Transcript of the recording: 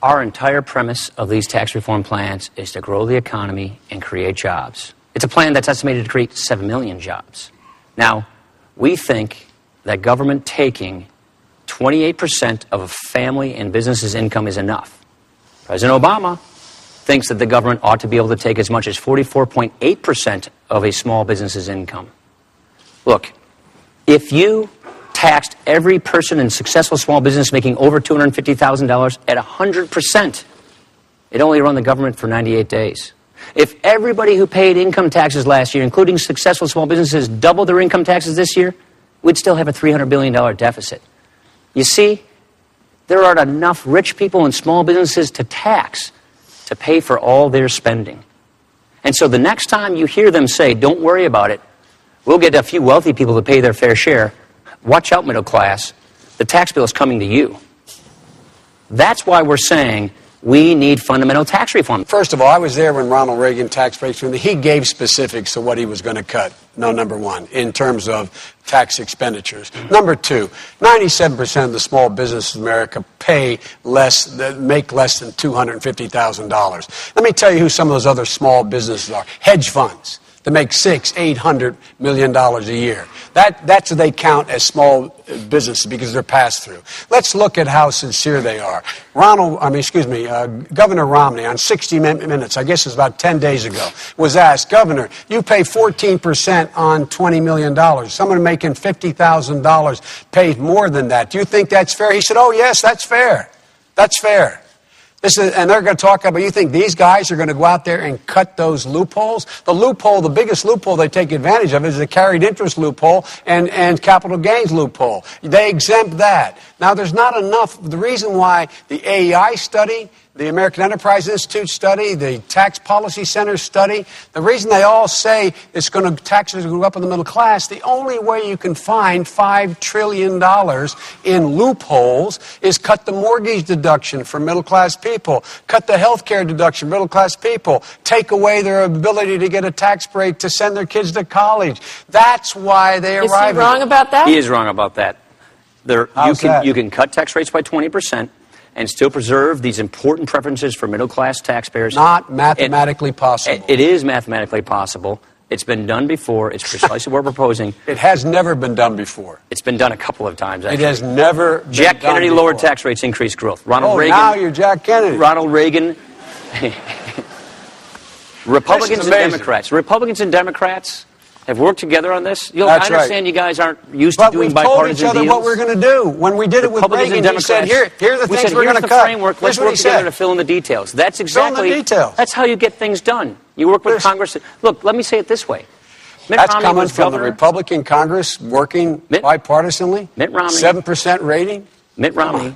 Our entire premise of these tax reform plans is to grow the economy and create jobs. It's a plan that's estimated to create 7 million jobs. Now, we think that government taking 28% of a family and business's income is enough. President Obama thinks that the government ought to be able to take as much as 44.8% of a small business's income. Look, if you taxed every person in successful small business making over $250,000 at 100%, it only run the government for 98 days. If everybody who paid income taxes last year, including successful small businesses, doubled their income taxes this year, we'd still have a $300 billion deficit. You see, there aren't enough rich people and small businesses to tax to pay for all their spending. And so the next time you hear them say, don't worry about it, we'll get a few wealthy people to pay their fair share, watch out, middle class, the tax bill is coming to you. That's why we're saying we need fundamental tax reform. First of all, I was there when Ronald Reagan tax rates, he gave specifics of what he was going to cut. No, number one, in terms of tax expenditures. Number two, 97% of the small businesses in America make less than $250,000. Let me tell you who some of those other small businesses are. Hedge funds that make $600-800 million a year. That's what they count as small businesses because they're pass-through. Let's look at how sincere they are. Governor Romney on 60 Minutes, I guess it was about 10 days ago, was asked, Governor, you pay 14% on $20 million. Someone making $50,000 paid more than that. Do you think that's fair? He said, oh, yes, that's fair. That's fair. And they're going to talk about, you think these guys are going to go out there and cut those loopholes? The biggest loophole they take advantage of is the carried interest loophole and capital gains loophole. They exempt that. Now, there's not enough. The reason why the AEI study, the American Enterprise Institute study, the Tax Policy Center study, the reason they all say taxes are going to go up in the middle class, the only way you can find $5 trillion in loopholes is cut the mortgage deduction for middle class people, cut the health care deduction for middle class people, take away their ability to get a tax break to send their kids to college. That's why they arrive. Is he wrong about that? He is wrong about that. You can cut tax rates by 20%. And still preserve these important preferences for middle-class taxpayers. Not mathematically possible. It is mathematically possible. It's been done before. It's precisely what we're proposing. It has never been done before. It's been done a couple of times, actually. It has never been Jack done Kennedy before. lowered tax rates, increased growth. Ronald Reagan. Now you're Jack Kennedy. Ronald Reagan. Republicans and Democrats have worked together on this. I understand you guys aren't used to doing bipartisan deals. But we told each other what we're going to do. When we did it with Reagan, he said, here are the things we're going to cut. Framework. Let's work together to fill in the details. That's exactly. That's how you get things done. You work with Congress. Look, let me say it this way. That's coming from the Republican Congress working bipartisanly. Mitt Romney. 7% rating. Mitt Romney